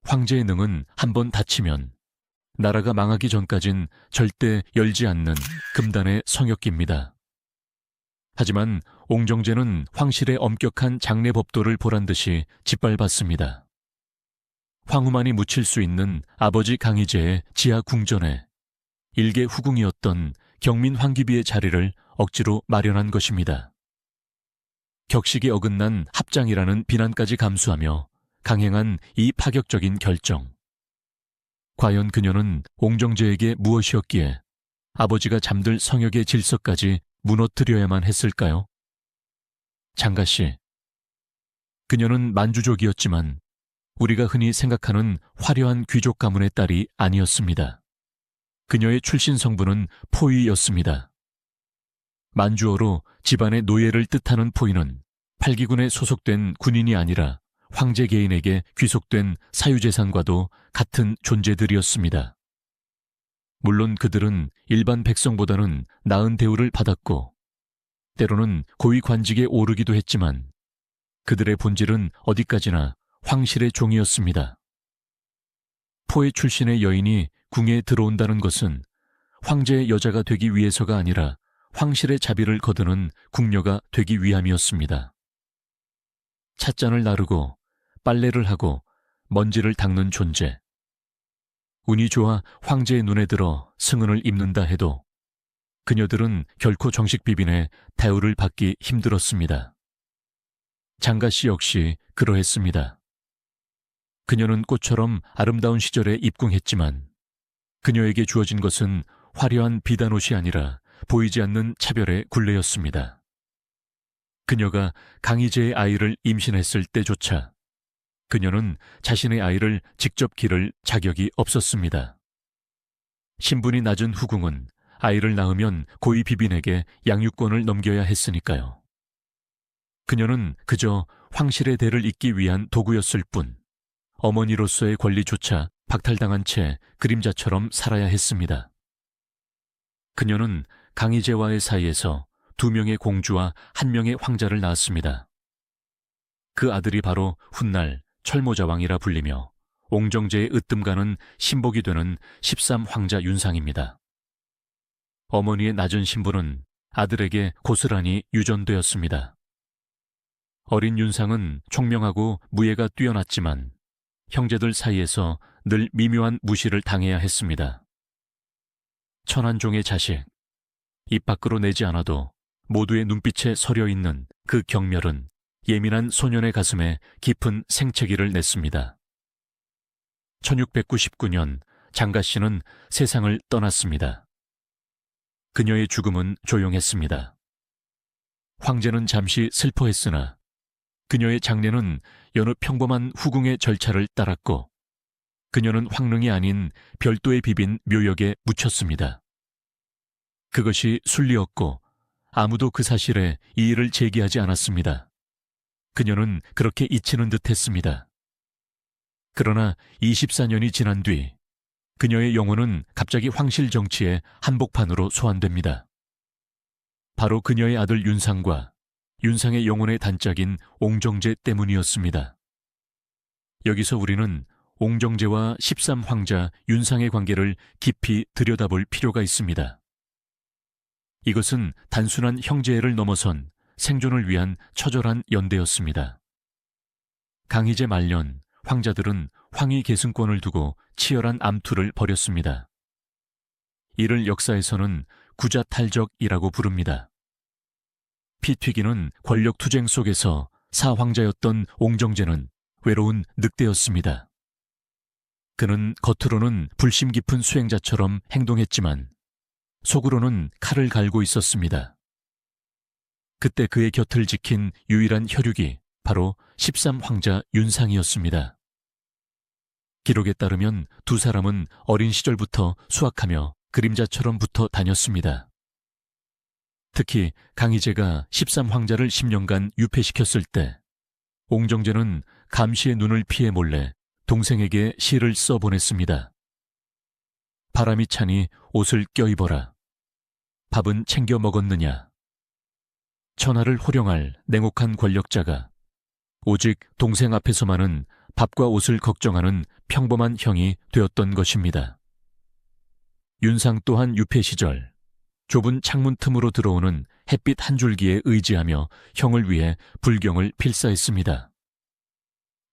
황제의 능은 한번 닫히면 나라가 망하기 전까진 절대 열지 않는 금단의 성역기입니다. 하지만 옹정제는 황실의 엄격한 장례 법도를 보란듯이 짓밟았습니다. 황후만이 묻힐 수 있는 아버지 강희제의 지하 궁전에 일개 후궁이었던 경민 황귀비의 자리를 억지로 마련한 것입니다. 격식이 어긋난 합장이라는 비난까지 감수하며 강행한 이 파격적인 결정. 과연 그녀는 옹정제에게 무엇이었기에 아버지가 잠들 성역의 질서까지 무너뜨려야만 했을까요? 장가씨, 그녀는 만주족이었지만 우리가 흔히 생각하는 화려한 귀족 가문의 딸이 아니었습니다. 그녀의 출신 성분은 포위였습니다. 만주어로 집안의 노예를 뜻하는 포위는 8기군에 소속된 군인이 아니라 황제 개인에게 귀속된 사유재산과도 같은 존재들이었습니다. 물론 그들은 일반 백성보다는 나은 대우를 받았고 때로는 고위 관직에 오르기도 했지만 그들의 본질은 어디까지나 황실의 종이었습니다. 포의 출신의 여인이 궁에 들어온다는 것은 황제의 여자가 되기 위해서가 아니라 황실의 자비를 거두는 궁녀가 되기 위함이었습니다. 찻잔을 나르고 빨래를 하고 먼지를 닦는 존재. 운이 좋아 황제의 눈에 들어 승은을 입는다 해도 그녀들은 결코 정식 비빈의 대우를 받기 힘들었습니다. 장가씨 역시 그러했습니다. 그녀는 꽃처럼 아름다운 시절에 입궁했지만 그녀에게 주어진 것은 화려한 비단옷이 아니라 보이지 않는 차별의 굴레였습니다. 그녀가 강희제의 아이를 임신했을 때조차 그녀는 자신의 아이를 직접 기를 자격이 없었습니다. 신분이 낮은 후궁은 아이를 낳으면 고위 비빈에게 양육권을 넘겨야 했으니까요. 그녀는 그저 황실의 대를 잇기 위한 도구였을 뿐 어머니로서의 권리조차 박탈당한 채 그림자처럼 살아야 했습니다. 그녀는 강희제와의 사이에서 2명의 공주와 1명의 황자를 낳았습니다. 그 아들이 바로 훗날 철모자왕이라 불리며 옹정제의 으뜸가는 신복이 되는 13황자 윤상입니다. 어머니의 낮은 신분은 아들에게 고스란히 유전되었습니다. 어린 윤상은 총명하고 무예가 뛰어났지만 형제들 사이에서 늘 미묘한 무시를 당해야 했습니다. 천한종의 자식, 입 밖으로 내지 않아도 모두의 눈빛에 서려 있는 그 경멸은 예민한 소년의 가슴에 깊은 생채기를 냈습니다. 1699년 장가씨는 세상을 떠났습니다. 그녀의 죽음은 조용했습니다. 황제는 잠시 슬퍼했으나 그녀의 장례는 여느 평범한 후궁의 절차를 따랐고 그녀는 황릉이 아닌 별도의 비빈 묘역에 묻혔습니다. 그것이 순리였고 아무도 그 사실에 이의를 제기하지 않았습니다. 그녀는 그렇게 잊히는 듯 했습니다. 그러나 24년이 지난 뒤 그녀의 영혼은 갑자기 황실 정치의 한복판으로 소환됩니다. 바로 그녀의 아들 윤상과 윤상의 영혼의 단짝인 옹정제 때문이었습니다. 여기서 우리는 옹정제와 13황자 윤상의 관계를 깊이 들여다볼 필요가 있습니다. 이것은 단순한 형제애를 넘어선 생존을 위한 처절한 연대였습니다. 강희제 말년 황자들은 황위 계승권을 두고 치열한 암투를 벌였습니다. 이를 역사에서는 구자탈적이라고 부릅니다. 피 튀기는 권력 투쟁 속에서 사황자였던 옹정제는 외로운 늑대였습니다. 그는 겉으로는 불심 깊은 수행자처럼 행동했지만 속으로는 칼을 갈고 있었습니다. 그때 그의 곁을 지킨 유일한 혈육이 바로 13황자 윤상이었습니다. 기록에 따르면 두 사람은 어린 시절부터 수학하며 그림자처럼 붙어 다녔습니다. 특히 강희제가 13황자를 10년간 유폐시켰을 때 옹정제는 감시의 눈을 피해 몰래 동생에게 시를 써보냈습니다. 바람이 차니 옷을 껴입어라. 밥은 챙겨 먹었느냐. 천하를 호령할 냉혹한 권력자가 오직 동생 앞에서만은 밥과 옷을 걱정하는 평범한 형이 되었던 것입니다. 윤상 또한 유폐 시절 좁은 창문 틈으로 들어오는 햇빛 한 줄기에 의지하며 형을 위해 불경을 필사했습니다.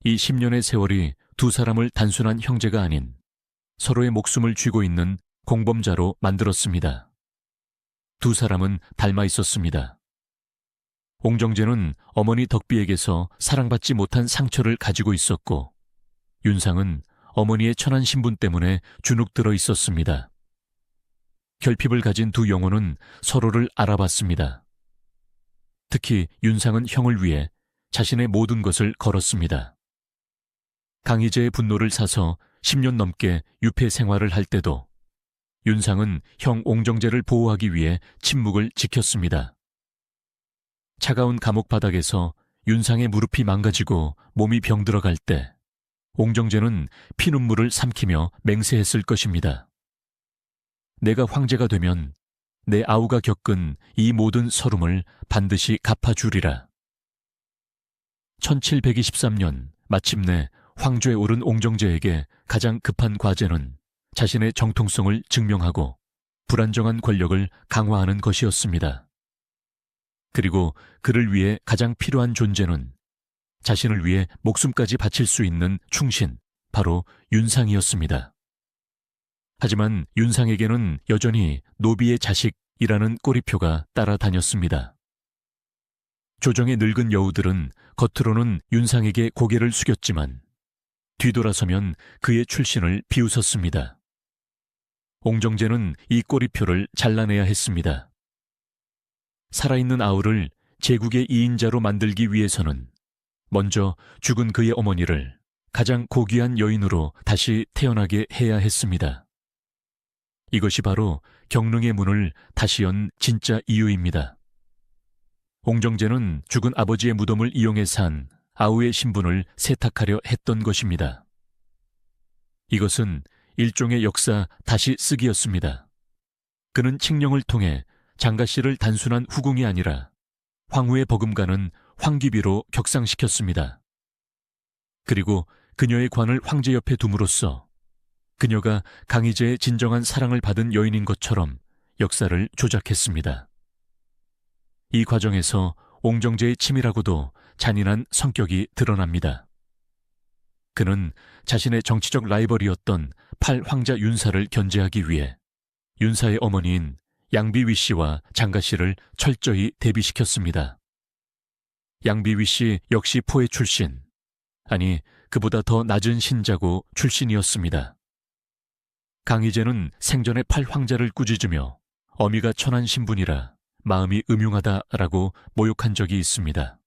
이 10년의 세월이 두 사람을 단순한 형제가 아닌 서로의 목숨을 쥐고 있는 공범자로 만들었습니다. 두 사람은 닮아 있었습니다. 옹정재는 어머니 덕비에게서 사랑받지 못한 상처를 가지고 있었고, 윤상은 어머니의 천한 신분 때문에 주눅들어 있었습니다. 결핍을 가진 두 영혼은 서로를 알아봤습니다. 특히 윤상은 형을 위해 자신의 모든 것을 걸었습니다. 강희재의 분노를 사서 10년 넘게 유폐 생활을 할 때도 윤상은 형 옹정재를 보호하기 위해 침묵을 지켰습니다. 차가운 감옥 바닥에서 윤상의 무릎이 망가지고 몸이 병들어갈 때 옹정재는 피눈물을 삼키며 맹세했을 것입니다. 내가 황제가 되면 내 아우가 겪은 이 모든 서름을 반드시 갚아주리라. 1723년 마침내 황제에 오른 옹정재에게 가장 급한 과제는 자신의 정통성을 증명하고 불안정한 권력을 강화하는 것이었습니다. 그리고 그를 위해 가장 필요한 존재는 자신을 위해 목숨까지 바칠 수 있는 충신, 바로 윤상이었습니다. 하지만 윤상에게는 여전히 노비의 자식이라는 꼬리표가 따라다녔습니다. 조정의 늙은 여우들은 겉으로는 윤상에게 고개를 숙였지만 뒤돌아서면 그의 출신을 비웃었습니다. 옹정재는 이 꼬리표를 잘라내야 했습니다. 살아있는 아우를 제국의 2인자로 만들기 위해서는 먼저 죽은 그의 어머니를 가장 고귀한 여인으로 다시 태어나게 해야 했습니다. 이것이 바로 경릉의 문을 다시 연 진짜 이유입니다. 옹정재는 죽은 아버지의 무덤을 이용해 산 아우의 신분을 세탁하려 했던 것입니다. 이것은 일종의 역사 다시 쓰기였습니다. 그는 칙령을 통해 장가씨를 단순한 후궁이 아니라 황후의 버금가는 황귀비로 격상시켰습니다. 그리고 그녀의 관을 황제 옆에 둠으로써 그녀가 강희재의 진정한 사랑을 받은 여인인 것처럼 역사를 조작했습니다. 이 과정에서 옹정재의 치밀하고도 잔인한 성격이 드러납니다. 그는 자신의 정치적 라이벌이었던 팔황자 윤사를 견제하기 위해 윤사의 어머니인 양비위 씨와 장가 씨를 철저히 대비시켰습니다. 양비위 씨 역시 포의 출신, 아니 그보다 더 낮은 신자고 출신이었습니다. 강희재는 생전에 팔황자를 꾸짖으며 어미가 천한 신분이라 마음이 음흉하다라고 모욕한 적이 있습니다.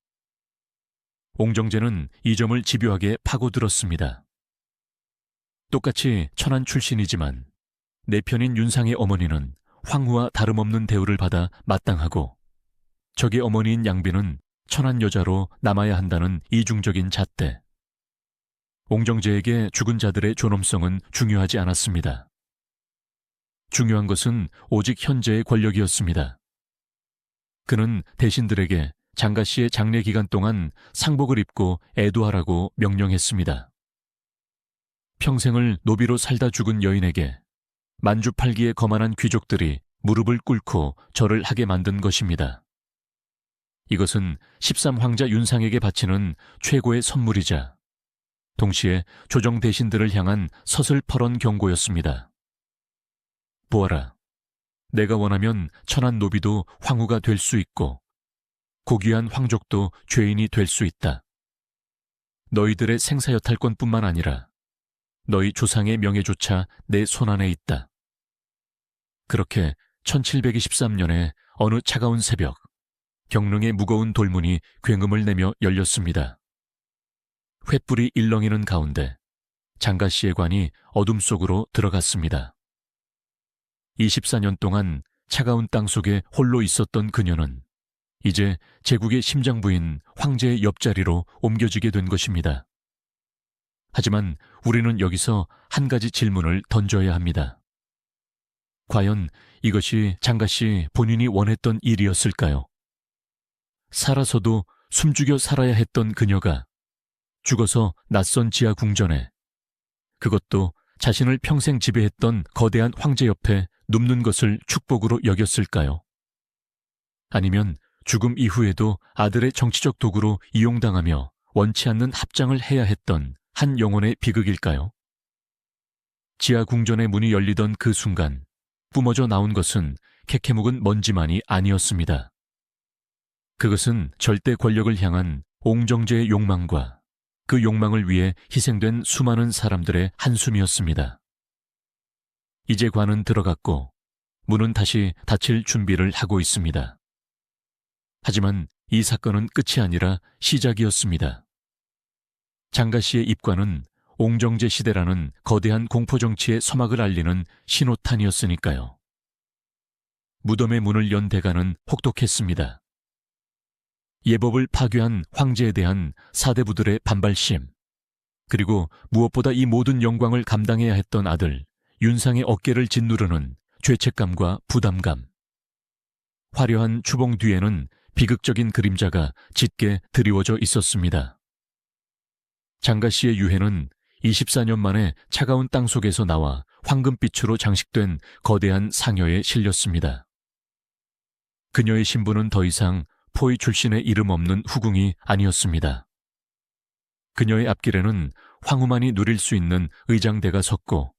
옹정재는 이 점을 집요하게 파고들었습니다. 똑같이 천한 출신이지만 내 편인 윤상의 어머니는 황후와 다름없는 대우를 받아 마땅하고 적의 어머니인 양비는 천한 여자로 남아야 한다는 이중적인 잣대. 옹정재에게 죽은 자들의 존엄성은 중요하지 않았습니다. 중요한 것은 오직 현재의 권력이었습니다. 그는 대신들에게 장가씨의 장례 기간 동안 상복을 입고 애도하라고 명령했습니다. 평생을 노비로 살다 죽은 여인에게 만주팔기에 거만한 귀족들이 무릎을 꿇고 절을 하게 만든 것입니다. 이것은 13황자 윤상에게 바치는 최고의 선물이자 동시에 조정 대신들을 향한 서슬퍼런 경고였습니다. 보아라, 내가 원하면 천한 노비도 황후가 될 수 있고 고귀한 황족도 죄인이 될 수 있다. 너희들의 생사여탈권뿐만 아니라 너희 조상의 명예조차 내 손안에 있다. 그렇게 1723년에 어느 차가운 새벽, 경릉의 무거운 돌문이 굉음을 내며 열렸습니다. 횃불이 일렁이는 가운데 장가씨의 관이 어둠 속으로 들어갔습니다. 24년 동안 차가운 땅 속에 홀로 있었던 그녀는 이제 제국의 심장부인 황제의 옆자리로 옮겨지게 된 것입니다. 하지만 우리는 여기서 한 가지 질문을 던져야 합니다. 과연 이것이 장가씨 본인이 원했던 일이었을까요? 살아서도 숨죽여 살아야 했던 그녀가 죽어서 낯선 지하 궁전에, 그것도 자신을 평생 지배했던 거대한 황제 옆에 눕는 것을 축복으로 여겼을까요? 아니면 죽음 이후에도 아들의 정치적 도구로 이용당하며 원치 않는 합장을 해야 했던 한 영혼의 비극일까요? 지하 궁전의 문이 열리던 그 순간 뿜어져 나온 것은 캐캐묵은 먼지만이 아니었습니다. 그것은 절대 권력을 향한 옹정제의 욕망과 그 욕망을 위해 희생된 수많은 사람들의 한숨이었습니다. 이제 관은 들어갔고 문은 다시 닫힐 준비를 하고 있습니다. 하지만 이 사건은 끝이 아니라 시작이었습니다. 장가씨의 입관은 옹정제 시대라는 거대한 공포정치의 서막을 알리는 신호탄이었으니까요. 무덤의 문을 연 대가는 혹독했습니다. 예법을 파괴한 황제에 대한 사대부들의 반발심, 그리고 무엇보다 이 모든 영광을 감당해야 했던 아들 윤상의 어깨를 짓누르는 죄책감과 부담감. 화려한 추봉 뒤에는 비극적인 그림자가 짙게 드리워져 있었습니다. 장가씨의 유해는 24년 만에 차가운 땅 속에서 나와 황금빛으로 장식된 거대한 상여에 실렸습니다. 그녀의 신부는 더 이상 포위 출신의 이름 없는 후궁이 아니었습니다. 그녀의 앞길에는 황후만이 누릴 수 있는 의장대가 섰고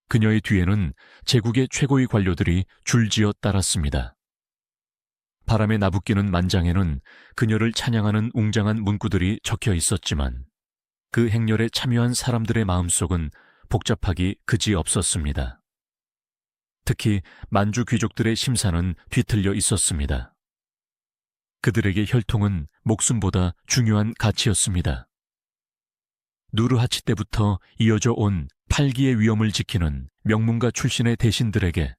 그녀의 뒤에는 제국의 최고위 관료들이 줄지어 따랐습니다. 바람에 나부끼는 만장에는 그녀를 찬양하는 웅장한 문구들이 적혀 있었지만 그 행렬에 참여한 사람들의 마음속은 복잡하기 그지없었습니다. 특히 만주 귀족들의 심사는 뒤틀려 있었습니다. 그들에게 혈통은 목숨보다 중요한 가치였습니다. 누르하치 때부터 이어져 온 팔기의 위엄을 지키는 명문가 출신의 대신들에게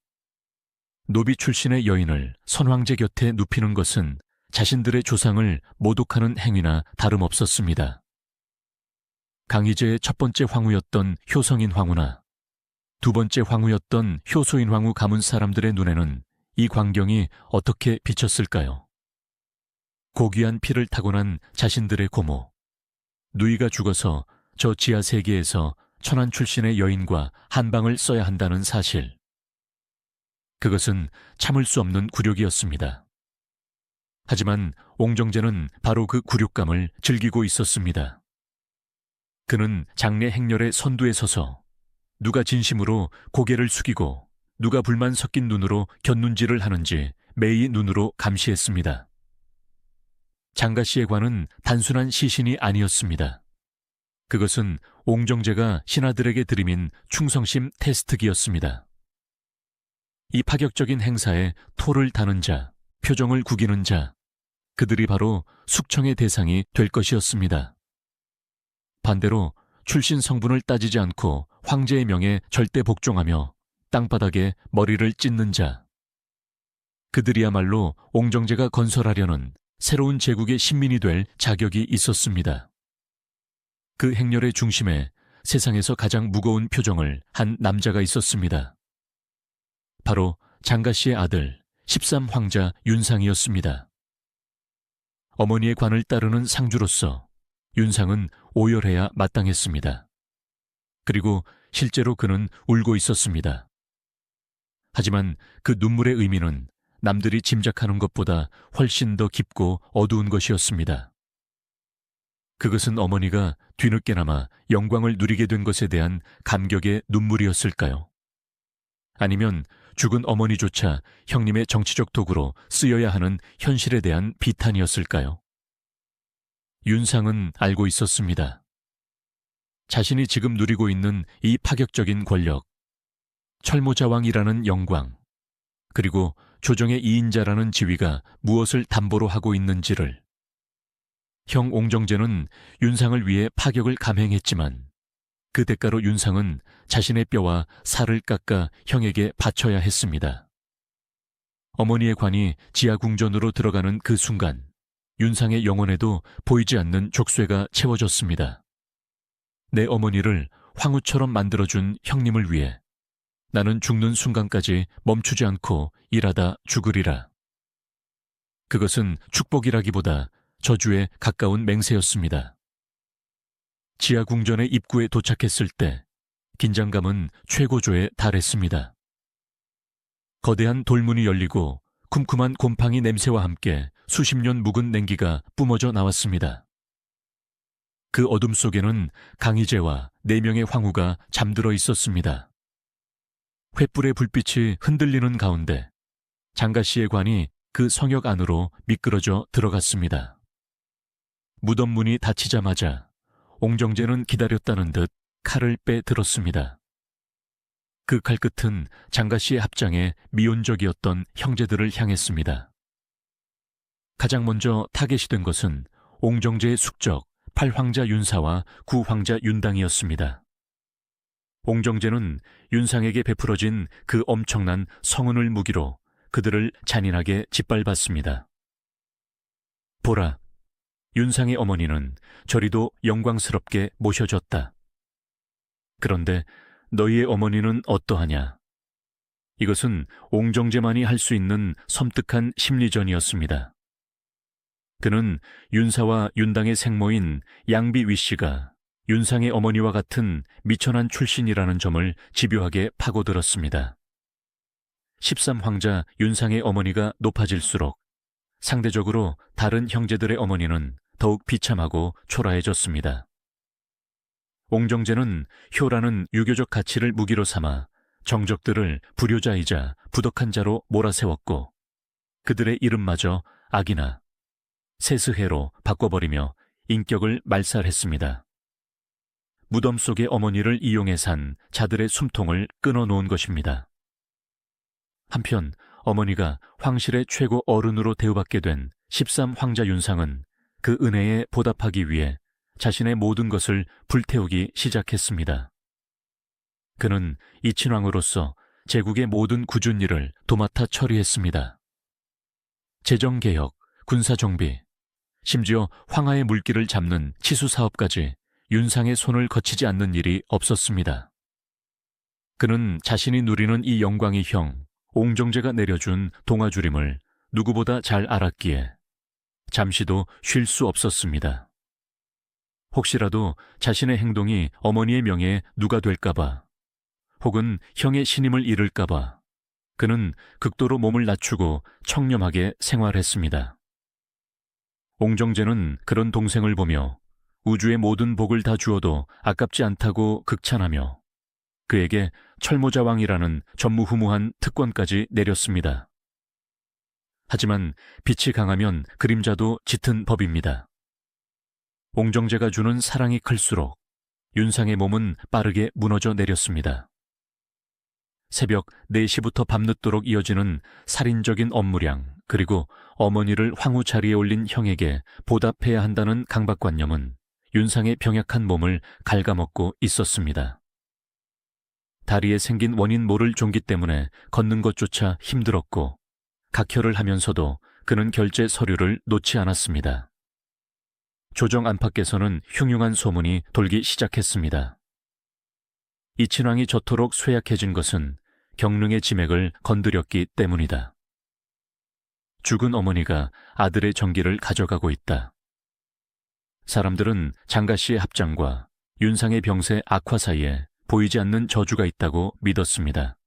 노비 출신의 여인을 선황제 곁에 눕히는 것은 자신들의 조상을 모독하는 행위나 다름없었습니다. 강희제의 첫 번째 황후였던 효성인 황후나 두 번째 황후였던 효소인 황후 가문 사람들의 눈에는 이 광경이 어떻게 비쳤을까요? 고귀한 피를 타고난 자신들의 고모, 누이가 죽어서 저 지하 세계에서 천한 출신의 여인과 한방을 써야 한다는 사실. 그것은 참을 수 없는 굴욕이었습니다. 하지만 옹정제는 바로 그 굴욕감을 즐기고 있었습니다. 그는 장례 행렬의 선두에 서서 누가 진심으로 고개를 숙이고 누가 불만 섞인 눈으로 곁눈질을 하는지 매의 눈으로 감시했습니다. 장가씨의 관은 단순한 시신이 아니었습니다. 그것은 옹정제가 신하들에게 들이민 충성심 테스트기였습니다. 이 파격적인 행사에 토를 다는 자, 표정을 구기는 자, 그들이 바로 숙청의 대상이 될 것이었습니다. 반대로 출신 성분을 따지지 않고 황제의 명에 절대 복종하며 땅바닥에 머리를 찢는 자, 그들이야말로 옹정제가 건설하려는 새로운 제국의 신민이 될 자격이 있었습니다. 그 행렬의 중심에 세상에서 가장 무거운 표정을 한 남자가 있었습니다. 바로 장가씨의 아들 13황자 윤상이었습니다. 어머니의 관을 따르는 상주로서 윤상은 오열해야 마땅했습니다. 그리고 실제로 그는 울고 있었습니다. 하지만 그 눈물의 의미는 남들이 짐작하는 것보다 훨씬 더 깊고 어두운 것이었습니다. 그것은 어머니가 뒤늦게나마 영광을 누리게 된 것에 대한 감격의 눈물이었을까요? 아니면 죽은 어머니조차 형님의 정치적 도구로 쓰여야 하는 현실에 대한 비탄이었을까요? 윤상은 알고 있었습니다. 자신이 지금 누리고 있는 이 파격적인 권력, 철모자왕이라는 영광, 그리고 조정의 2인자라는 지위가 무엇을 담보로 하고 있는지를. 형 옹정제는 윤상을 위해 파격을 감행했지만 그 대가로 윤상은 자신의 뼈와 살을 깎아 형에게 바쳐야 했습니다. 어머니의 관이 지하 궁전으로 들어가는 그 순간 윤상의 영혼에도 보이지 않는 족쇄가 채워졌습니다. 내 어머니를 황후처럼 만들어준 형님을 위해 나는 죽는 순간까지 멈추지 않고 일하다 죽으리라. 그것은 축복이라기보다 저주에 가까운 맹세였습니다. 지하궁전의 입구에 도착했을 때 긴장감은 최고조에 달했습니다. 거대한 돌문이 열리고 쿰쿰한 곰팡이 냄새와 함께 수십 년 묵은 냉기가 뿜어져 나왔습니다. 그 어둠 속에는 강희재와 4명의 황후가 잠들어 있었습니다. 횃불의 불빛이 흔들리는 가운데 장가씨의 관이 그 성역 안으로 미끄러져 들어갔습니다. 무덤 문이 닫히자마자 옹정제는 기다렸다는 듯 칼을 빼들었습니다. 그 칼끝은 장가씨의 합장에 미온적이었던 형제들을 향했습니다. 가장 먼저 타겟이 된 것은 옹정제의 숙적 8황자 윤사와 9황자 윤당이었습니다. 옹정제는 윤상에게 베풀어진 그 엄청난 성운을 무기로 그들을 잔인하게 짓밟았습니다. 보라, 윤상의 어머니는 저리도 영광스럽게 모셔졌다. 그런데 너희의 어머니는 어떠하냐? 이것은 옹정제만이 할 수 있는 섬뜩한 심리전이었습니다. 그는 윤사와 윤당의 생모인 양비 위씨가 윤상의 어머니와 같은 미천한 출신이라는 점을 집요하게 파고들었습니다. 13황자 윤상의 어머니가 높아질수록 상대적으로 다른 형제들의 어머니는 더욱 비참하고 초라해졌습니다. 옹정제는 효라는 유교적 가치를 무기로 삼아 정적들을 불효자이자 부덕한 자로 몰아세웠고 그들의 이름마저 악이나 세스해로 바꿔버리며 인격을 말살했습니다. 무덤 속의 어머니를 이용해 산 자들의 숨통을 끊어놓은 것입니다. 한편 어머니가 황실의 최고 어른으로 대우받게 된 13황자 윤상은 그 은혜에 보답하기 위해 자신의 모든 것을 불태우기 시작했습니다. 그는 이친왕으로서 제국의 모든 굳은 일을 도맡아 처리했습니다. 재정개혁, 군사정비, 심지어 황하의 물기를 잡는 치수사업까지 윤상의 손을 거치지 않는 일이 없었습니다. 그는 자신이 누리는 이 영광의 형, 옹정제가 내려준 동아주림을 누구보다 잘 알았기에 잠시도 쉴 수 없었습니다. 혹시라도 자신의 행동이 어머니의 명예에 누가 될까봐, 혹은 형의 신임을 잃을까봐 그는 극도로 몸을 낮추고 청렴하게 생활했습니다. 옹정제는 그런 동생을 보며 우주의 모든 복을 다 주어도 아깝지 않다고 극찬하며 그에게 철모자왕이라는 전무후무한 특권까지 내렸습니다. 하지만 빛이 강하면 그림자도 짙은 법입니다. 옹정제가 주는 사랑이 클수록 윤상의 몸은 빠르게 무너져 내렸습니다. 새벽 4시부터 밤늦도록 이어지는 살인적인 업무량, 그리고 어머니를 황후 자리에 올린 형에게 보답해야 한다는 강박관념은 윤상의 병약한 몸을 갉아먹고 있었습니다. 다리에 생긴 원인 모를 종기 때문에 걷는 것조차 힘들었고 각혈을 하면서도 그는 결제 서류를 놓지 않았습니다. 조정 안팎에서는 흉흉한 소문이 돌기 시작했습니다. 이친왕이 저토록 쇠약해진 것은 경릉의 지맥을 건드렸기 때문이다. 죽은 어머니가 아들의 정기를 가져가고 있다. 사람들은 장가씨의 합장과 윤상의 병세 악화 사이에 보이지 않는 저주가 있다고 믿었습니다.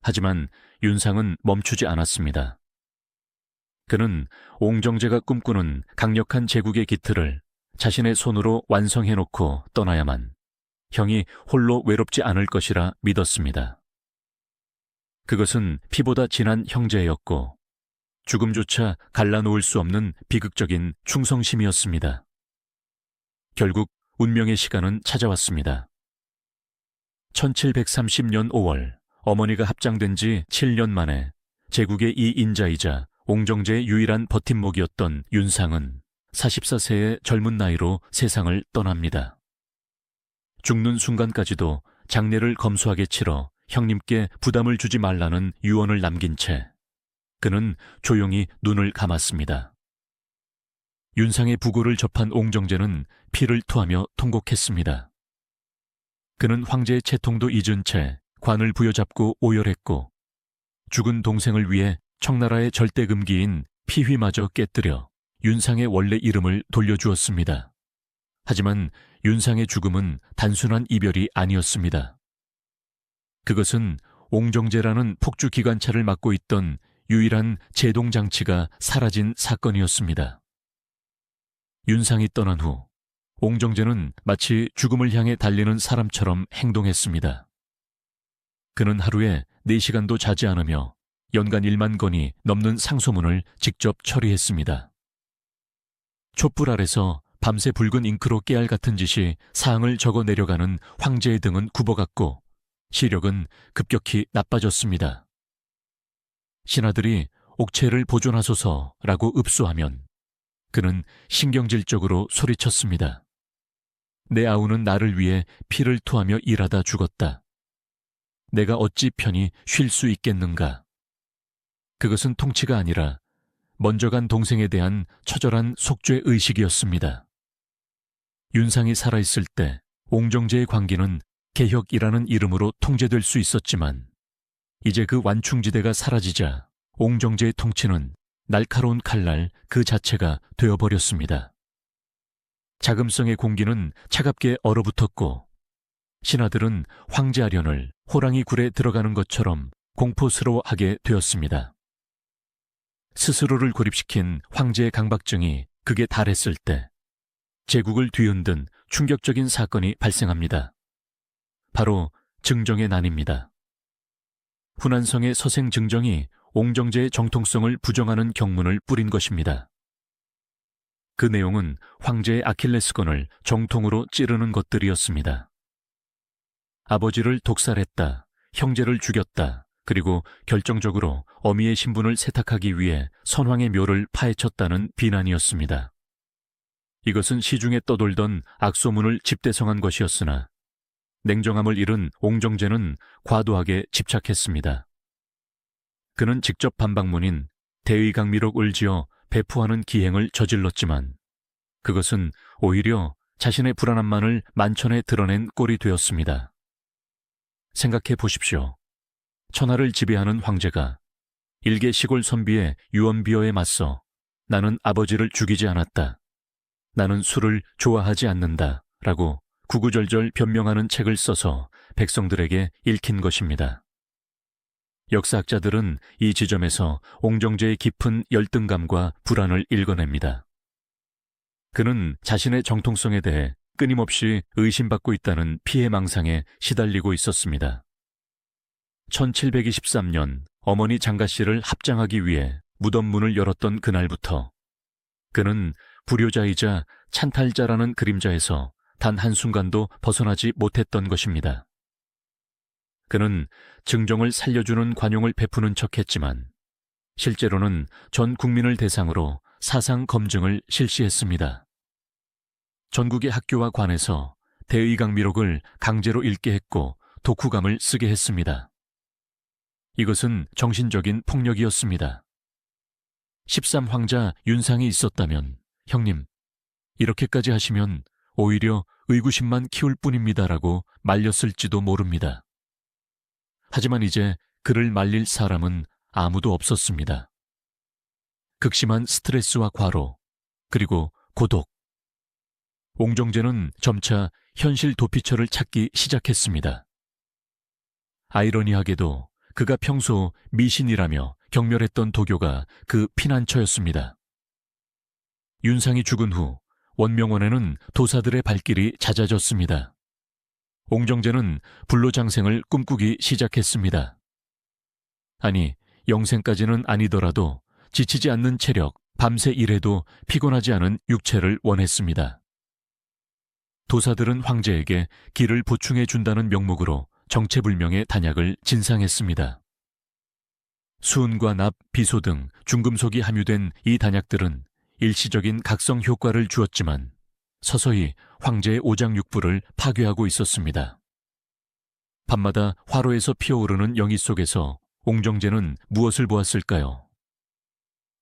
하지만 윤상은 멈추지 않았습니다. 그는 옹정제가 꿈꾸는 강력한 제국의 기틀을 자신의 손으로 완성해놓고 떠나야만 형이 홀로 외롭지 않을 것이라 믿었습니다. 그것은 피보다 진한 형제였고 죽음조차 갈라놓을 수 없는 비극적인 충성심이었습니다. 결국 운명의 시간은 찾아왔습니다. 1730년 5월 어머니가 합장된 지 7년 만에 제국의 이 인자이자 옹정제의 유일한 버팀목이었던 윤상은 44세의 젊은 나이로 세상을 떠납니다. 죽는 순간까지도 장례를 검소하게 치러 형님께 부담을 주지 말라는 유언을 남긴 채 그는 조용히 눈을 감았습니다. 윤상의 부고를 접한 옹정제는 피를 토하며 통곡했습니다. 그는 황제의 채통도 잊은 채 관을 부여잡고 오열했고 죽은 동생을 위해 청나라의 절대금기인 피휘마저 깨뜨려 윤상의 원래 이름을 돌려주었습니다. 하지만 윤상의 죽음은 단순한 이별이 아니었습니다. 그것은 옹정제라는 폭주 기관차를 맡고 있던 유일한 제동 장치가 사라진 사건이었습니다. 윤상이 떠난 후 옹정제는 마치 죽음을 향해 달리는 사람처럼 행동했습니다. 그는 하루에 4시간도 자지 않으며 연간 1만 건이 넘는 상소문을 직접 처리했습니다. 촛불 아래서 밤새 붉은 잉크로 깨알 같은 짓이 사항을 적어 내려가는 황제의 등은 굽어갔고 시력은 급격히 나빠졌습니다. 신하들이 옥체를 보존하소서라고 읍소하면 그는 신경질적으로 소리쳤습니다. 내 아우는 나를 위해 피를 토하며 일하다 죽었다. 내가 어찌 편히 쉴 수 있겠는가. 그것은 통치가 아니라 먼저 간 동생에 대한 처절한 속죄 의식이었습니다. 윤상이 살아있을 때 옹정제의 관기는 개혁이라는 이름으로 통제될 수 있었지만 이제 그 완충지대가 사라지자 옹정제의 통치는 날카로운 칼날 그 자체가 되어버렸습니다. 자금성의 공기는 차갑게 얼어붙었고 신하들은 황제 아련을 호랑이 굴에 들어가는 것처럼 공포스러워하게 되었습니다. 스스로를 고립시킨 황제의 강박증이 극에 달했을 때 제국을 뒤흔든 충격적인 사건이 발생합니다. 바로 증정의 난입니다. 훈안성의 서생 증정이 옹정제의 정통성을 부정하는 경문을 뿌린 것입니다. 그 내용은 황제의 아킬레스건을 정통으로 찌르는 것들이었습니다. 아버지를 독살했다, 형제를 죽였다, 그리고 결정적으로 어미의 신분을 세탁하기 위해 선왕의 묘를 파헤쳤다는 비난이었습니다. 이것은 시중에 떠돌던 악소문을 집대성한 것이었으나 냉정함을 잃은 옹정제는 과도하게 집착했습니다. 그는 직접 반박문인 대의강미록을 지어 배포하는 기행을 저질렀지만 그것은 오히려 자신의 불안함만을 만천에 드러낸 꼴이 되었습니다. 생각해 보십시오. 천하를 지배하는 황제가 일개 시골 선비의 유언비어에 맞서 나는 아버지를 죽이지 않았다. 나는 술을 좋아하지 않는다. 라고 구구절절 변명하는 책을 써서 백성들에게 읽힌 것입니다. 역사학자들은 이 지점에서 옹정제의 깊은 열등감과 불안을 읽어냅니다. 그는 자신의 정통성에 대해 끊임없이 의심받고 있다는 피해망상에 시달리고 있었습니다. 1723년 어머니 장가씨를 합장하기 위해 무덤 문을 열었던 그날부터 그는 불효자이자 찬탈자라는 그림자에서 단 한순간도 벗어나지 못했던 것입니다. 그는 증정을 살려주는 관용을 베푸는 척했지만 실제로는 전 국민을 대상으로 사상 검증을 실시했습니다. 전국의 학교와 관에서 대의강미록을 강제로 읽게 했고 독후감을 쓰게 했습니다. 이것은 정신적인 폭력이었습니다. 13황자 윤상이 있었다면 형님, 이렇게까지 하시면 오히려 의구심만 키울 뿐입니다라고 말렸을지도 모릅니다. 하지만 이제 그를 말릴 사람은 아무도 없었습니다. 극심한 스트레스와 과로, 그리고 고독. 옹정제는 점차 현실 도피처를 찾기 시작했습니다. 아이러니하게도 그가 평소 미신이라며 경멸했던 도교가 그 피난처였습니다. 윤상이 죽은 후 원명원에는 도사들의 발길이 잦아졌습니다. 옹정제는 불로장생을 꿈꾸기 시작했습니다. 아니, 영생까지는 아니더라도 지치지 않는 체력, 밤새 일해도 피곤하지 않은 육체를 원했습니다. 도사들은 황제에게 기를 보충해 준다는 명목으로 정체불명의 단약을 진상했습니다. 수은과 납, 비소 등 중금속이 함유된 이 단약들은 일시적인 각성 효과를 주었지만 서서히 황제의 오장육부를 파괴하고 있었습니다. 밤마다 화로에서 피어오르는 영희 속에서 옹정제는 무엇을 보았을까요?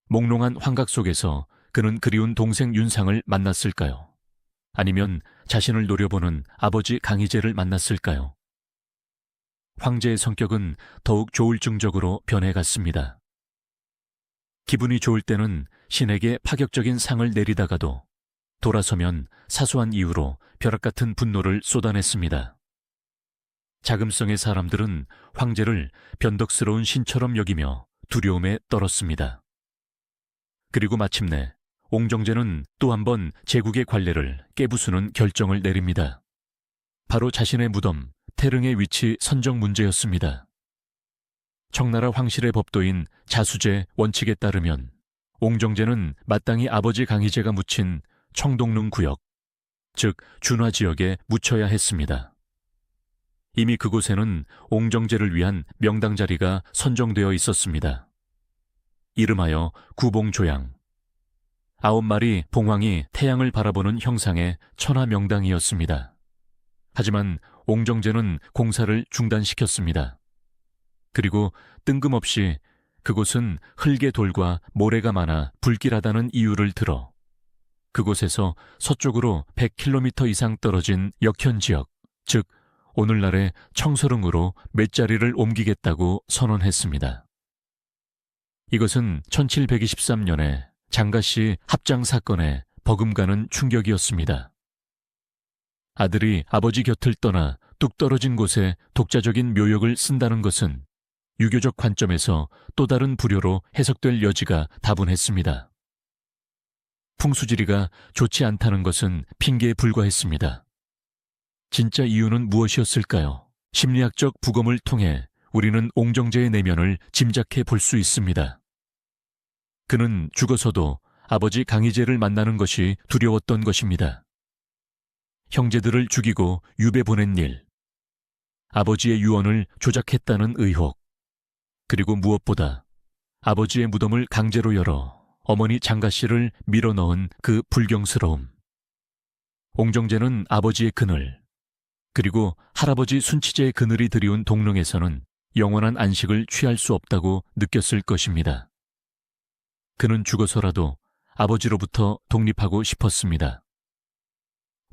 몽롱한 환각 속에서 그는 그리운 동생 윤상을 만났을까요? 아니면 자신을 노려보는 아버지 강희제를 만났을까요? 황제의 성격은 더욱 조울증적으로 변해갔습니다. 기분이 좋을 때는 신에게 파격적인 상을 내리다가도 돌아서면 사소한 이유로 벼락 같은 분노를 쏟아냈습니다. 자금성의 사람들은 황제를 변덕스러운 신처럼 여기며 두려움에 떨었습니다. 그리고 마침내 옹정제는 또 한 번 제국의 관례를 깨부수는 결정을 내립니다. 바로 자신의 무덤 태릉의 위치 선정 문제였습니다. 청나라 황실의 법도인 자수제 원칙에 따르면 옹정제는 마땅히 아버지 강희제가 묻힌 청동릉 구역, 즉 준화 지역에 묻혀야 했습니다. 이미 그곳에는 옹정제를 위한 명당 자리가 선정되어 있었습니다. 이름하여 구봉조양. 9마리 봉황이 태양을 바라보는 형상의 천하 명당이었습니다. 하지만 옹정제는 공사를 중단시켰습니다. 그리고 뜬금없이 그곳은 흙의 돌과 모래가 많아 불길하다는 이유를 들어 그곳에서 서쪽으로 100km 이상 떨어진 역현 지역, 즉 오늘날의 청서릉으로 맷자리를 옮기겠다고 선언했습니다. 이것은 1723년에 장가씨 합장 사건에 버금가는 충격이었습니다. 아들이 아버지 곁을 떠나 뚝 떨어진 곳에 독자적인 묘역을 쓴다는 것은 유교적 관점에서 또 다른 불효로 해석될 여지가 다분했습니다. 풍수지리가 좋지 않다는 것은 핑계에 불과했습니다. 진짜 이유는 무엇이었을까요? 심리학적 부검을 통해 우리는 옹정제의 내면을 짐작해 볼 수 있습니다. 그는 죽어서도 아버지 강희제를 만나는 것이 두려웠던 것입니다. 형제들을 죽이고 유배 보낸 일, 아버지의 유언을 조작했다는 의혹, 그리고 무엇보다 아버지의 무덤을 강제로 열어 어머니 장가씨를 밀어넣은 그 불경스러움. 옹정제는 아버지의 그늘, 그리고 할아버지 순치제의 그늘이 드리운 동릉에서는 영원한 안식을 취할 수 없다고 느꼈을 것입니다. 그는 죽어서라도 아버지로부터 독립하고 싶었습니다.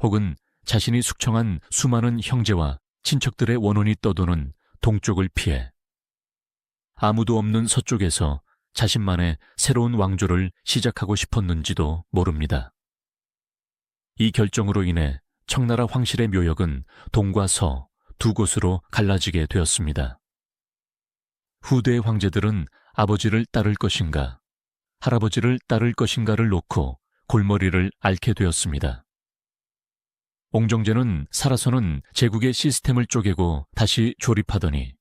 혹은 자신이 숙청한 수많은 형제와 친척들의 원혼이 떠도는 동쪽을 피해 아무도 없는 서쪽에서 자신만의 새로운 왕조를 시작하고 싶었는지도 모릅니다. 이 결정으로 인해 청나라 황실의 묘역은 동과 서 두 곳으로 갈라지게 되었습니다. 후대의 황제들은 아버지를 따를 것인가, 할아버지를 따를 것인가를 놓고 골머리를 앓게 되었습니다. 옹정제는 살아서는 제국의 시스템을 쪼개고 다시 조립하더니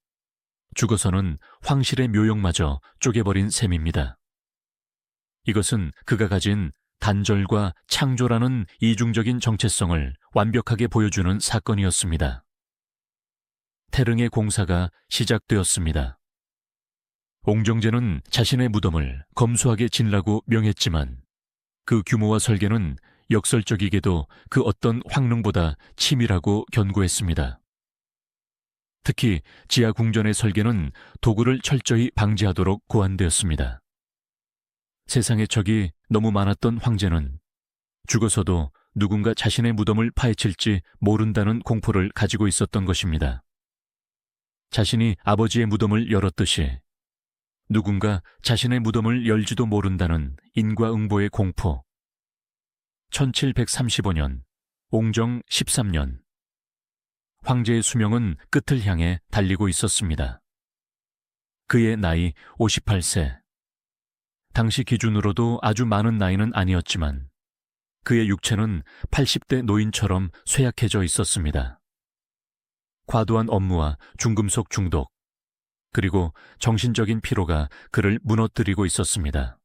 죽어서는 황실의 묘역마저 쪼개버린 셈입니다. 이것은 그가 가진 단절과 창조라는 이중적인 정체성을 완벽하게 보여주는 사건이었습니다. 태릉의 공사가 시작되었습니다. 옹정제는 자신의 무덤을 검소하게 지으라고 명했지만 그 규모와 설계는 역설적이게도 그 어떤 황릉보다 치밀하고 견고했습니다. 특히 지하 궁전의 설계는 도구를 철저히 방지하도록 고안되었습니다. 세상의 적이 너무 많았던 황제는 죽어서도 누군가 자신의 무덤을 파헤칠지 모른다는 공포를 가지고 있었던 것입니다. 자신이 아버지의 무덤을 열었듯이 누군가 자신의 무덤을 열지도 모른다는 인과응보의 공포. 1735년, 옹정 13년. 황제의 수명은 끝을 향해 달리고 있었습니다. 그의 나이 58세. 당시 기준으로도 아주 많은 나이는 아니었지만 그의 육체는 80대 노인처럼 쇠약해져 있었습니다. 과도한 업무와 중금속 중독, 그리고 정신적인 피로가 그를 무너뜨리고 있었습니다.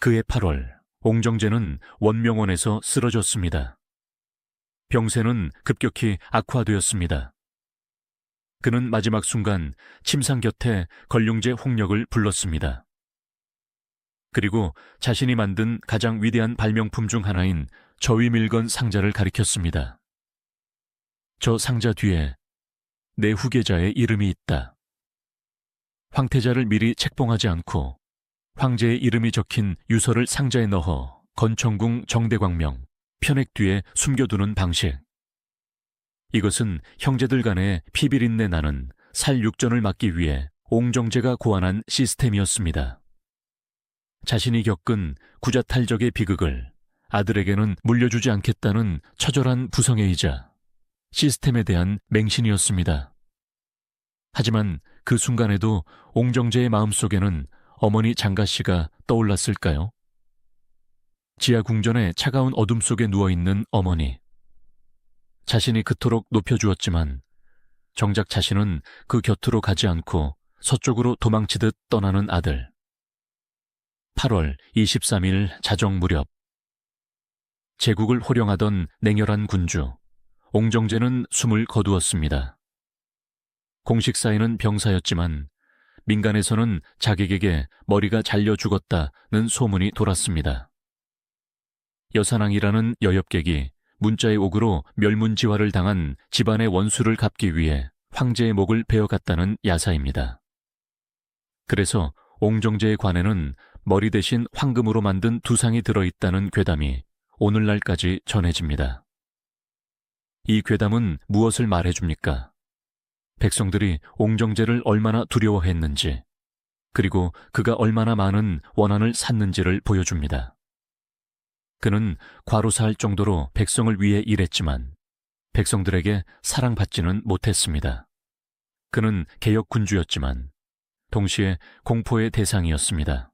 그해 8월, 옹정제는 원명원에서 쓰러졌습니다. 병세는 급격히 악화되었습니다. 그는 마지막 순간 침상 곁에 걸륭제 홍역을 불렀습니다. 그리고 자신이 만든 가장 위대한 발명품 중 하나인 저위밀건 상자를 가리켰습니다. 저 상자 뒤에 내 후계자의 이름이 있다. 황태자를 미리 책봉하지 않고 황제의 이름이 적힌 유서를 상자에 넣어 건청궁 정대광명, 편액 뒤에 숨겨두는 방식. 이것은 형제들 간의 피비린내 나는 살육전을 막기 위해 옹정제가 고안한 시스템이었습니다. 자신이 겪은 구자탈적의 비극을 아들에게는 물려주지 않겠다는 처절한 부성애이자 시스템에 대한 맹신이었습니다. 하지만 그 순간에도 옹정제의 마음속에는 어머니 장가씨가 떠올랐을까요? 지하 궁전의 차가운 어둠 속에 누워있는 어머니. 자신이 그토록 높여주었지만 정작 자신은 그 곁으로 가지 않고 서쪽으로 도망치듯 떠나는 아들. 8월 23일 자정 무렵. 제국을 호령하던 냉혈한 군주 옹정제는 숨을 거두었습니다. 공식 사인은 병사였지만 민간에서는 자객에게 머리가 잘려 죽었다는 소문이 돌았습니다. 여사낭이라는 여엽객이 문자의 옥으로 멸문지화를 당한 집안의 원수를 갚기 위해 황제의 목을 베어갔다는 야사입니다. 그래서 옹정제의 관에는 머리 대신 황금으로 만든 두상이 들어있다는 괴담이 오늘날까지 전해집니다. 이 괴담은 무엇을 말해줍니까? 백성들이 옹정제를 얼마나 두려워했는지, 그리고 그가 얼마나 많은 원한을 샀는지를 보여줍니다. 그는 과로사할 정도로 백성을 위해 일했지만 백성들에게 사랑받지는 못했습니다. 그는 개혁군주였지만 동시에 공포의 대상이었습니다.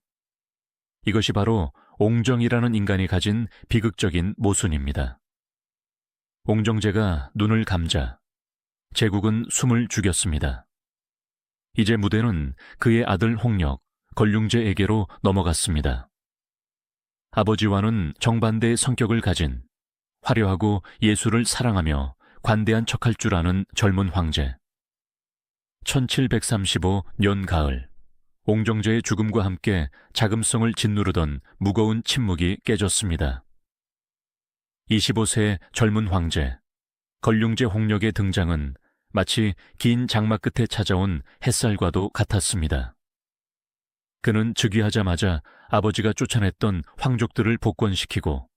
이것이 바로 옹정이라는 인간이 가진 비극적인 모순입니다. 옹정제가 눈을 감자 제국은 숨을 죽였습니다. 이제 무대는 그의 아들 홍역, 걸륭제에게로 넘어갔습니다. 아버지와는 정반대의 성격을 가진 화려하고 예술을 사랑하며 관대한 척할 줄 아는 젊은 황제. 1735년 가을, 옹정제의 죽음과 함께 자금성을 짓누르던 무거운 침묵이 깨졌습니다. 25세의 젊은 황제, 걸륭제 홍역의 등장은 마치 긴 장마 끝에 찾아온 햇살과도 같았습니다. 그는 즉위하자마자 아버지가 쫓아냈던 황족들을 복권시키고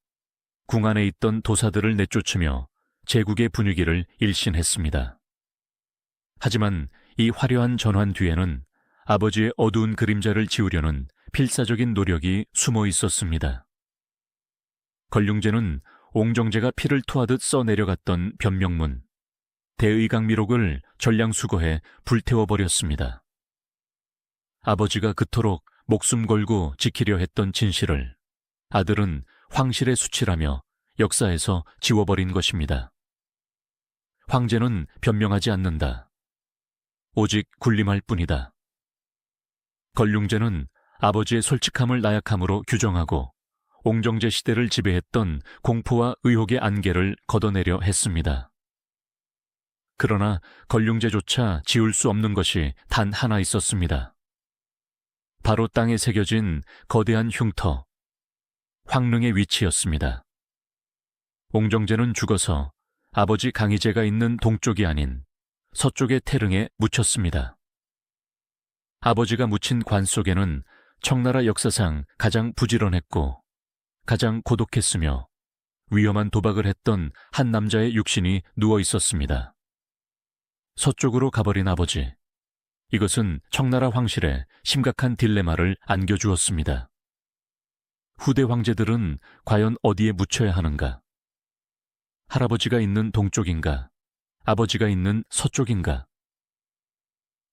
궁 안에 있던 도사들을 내쫓으며 제국의 분위기를 일신했습니다. 하지만 이 화려한 전환 뒤에는 아버지의 어두운 그림자를 지우려는 필사적인 노력이 숨어 있었습니다. 걸륭제는 옹정제가 피를 토하듯 써내려갔던 변명문, 대의강미록을 전량수거해 불태워버렸습니다. 아버지가 그토록 목숨 걸고 지키려 했던 진실을 아들은 황실에 수치라며 역사에서 지워버린 것입니다. 황제는 변명하지 않는다. 오직 군림할 뿐이다. 걸륭제는 아버지의 솔직함을 나약함으로 규정하고 옹정제 시대를 지배했던 공포와 의혹의 안개를 걷어내려 했습니다. 그러나 걸륭제조차 지울 수 없는 것이 단 하나 있었습니다. 바로 땅에 새겨진 거대한 흉터, 황릉의 위치였습니다. 옹정제는 죽어서 아버지 강희제가 있는 동쪽이 아닌 서쪽의 태릉에 묻혔습니다. 아버지가 묻힌 관 속에는 청나라 역사상 가장 부지런했고 가장 고독했으며 위험한 도박을 했던 한 남자의 육신이 누워 있었습니다. 서쪽으로 가버린 아버지. 이것은 청나라 황실에 심각한 딜레마를 안겨주었습니다. 후대 황제들은 과연 어디에 묻혀야 하는가? 할아버지가 있는 동쪽인가? 아버지가 있는 서쪽인가?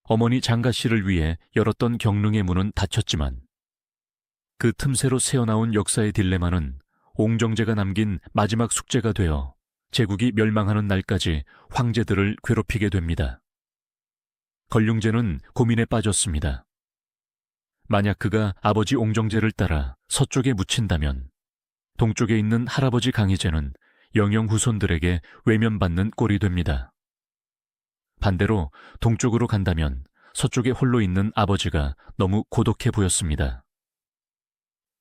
어머니 장가씨를 위해 열었던 경릉의 문은 닫혔지만 그 틈새로 새어나온 역사의 딜레마는 옹정제가 남긴 마지막 숙제가 되어 제국이 멸망하는 날까지 황제들을 괴롭히게 됩니다. 걸륭제는 고민에 빠졌습니다. 만약 그가 아버지 옹정제를 따라 서쪽에 묻힌다면 동쪽에 있는 할아버지 강희제는 영영 후손들에게 외면받는 꼴이 됩니다. 반대로 동쪽으로 간다면 서쪽에 홀로 있는 아버지가 너무 고독해 보였습니다.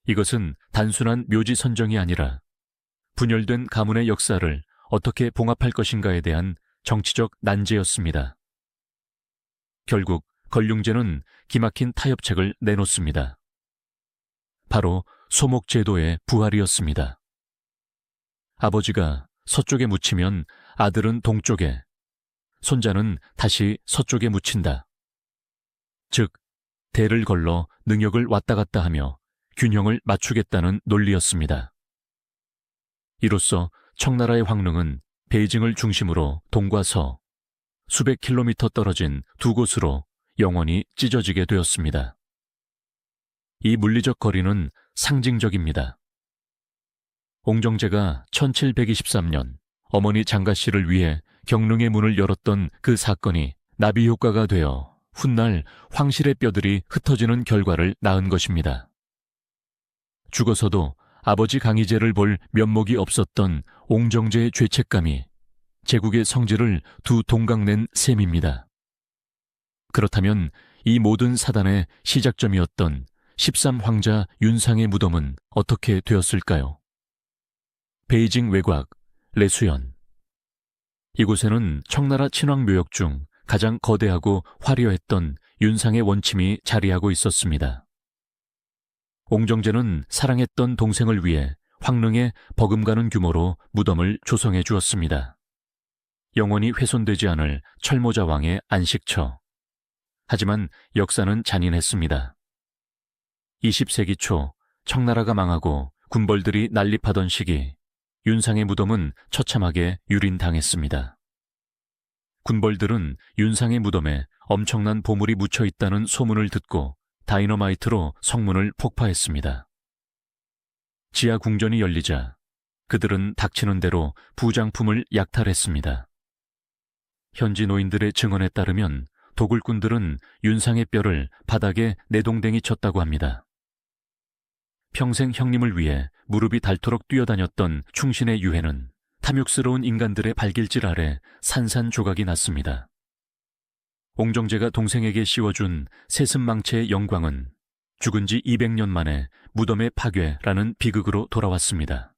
이것은 단순한 묘지 선정이 아니라 분열된 가문의 역사를 어떻게 봉합할 것인가에 대한 정치적 난제였습니다. 결국 걸륭제는 기막힌 타협책을 내놓습니다. 바로 소목제도의 부활이었습니다. 아버지가 서쪽에 묻히면 아들은 동쪽에, 손자는 다시 서쪽에 묻힌다. 즉, 대를 걸러 능력을 왔다 갔다 하며 균형을 맞추겠다는 논리였습니다. 이로써 청나라의 황릉은 베이징을 중심으로 동과 서, 수백 킬로미터 떨어진 두 곳으로 영원히 찢어지게 되었습니다. 이 물리적 거리는 상징적입니다. 옹정제가 1723년 어머니 장가씨를 위해 경릉의 문을 열었던 그 사건이 나비 효과가 되어 훗날 황실의 뼈들이 흩어지는 결과를 낳은 것입니다. 죽어서도 아버지 강희제를 볼 면목이 없었던 옹정제의 죄책감이 제국의 성질을 두 동강낸 셈입니다. 그렇다면 이 모든 사단의 시작점이었던 13황자 윤상의 무덤은 어떻게 되었을까요? 베이징 외곽 레수연. 이곳에는 청나라 친왕묘역 중 가장 거대하고 화려했던 윤상의 원침이 자리하고 있었습니다. 옹정제는 사랑했던 동생을 위해 황릉에 버금가는 규모로 무덤을 조성해 주었습니다. 영원히 훼손되지 않을 철모자왕의 안식처. 하지만 역사는 잔인했습니다. 20세기 초 청나라가 망하고 군벌들이 난립하던 시기 윤상의 무덤은 처참하게 유린당했습니다. 군벌들은 윤상의 무덤에 엄청난 보물이 묻혀 있다는 소문을 듣고 다이너마이트로 성문을 폭파했습니다. 지하 궁전이 열리자 그들은 닥치는 대로 부장품을 약탈했습니다. 현지 노인들의 증언에 따르면 도굴꾼들은 윤상의 뼈를 바닥에 내동댕이 쳤다고 합니다. 평생 형님을 위해 무릎이 닳도록 뛰어다녔던 충신의 유해는 탐욕스러운 인간들의 발길질 아래 산산조각이 났습니다. 옹정제가 동생에게 씌워준 세습망체의 영광은 죽은 지 200년 만에 무덤의 파괴라는 비극으로 돌아왔습니다.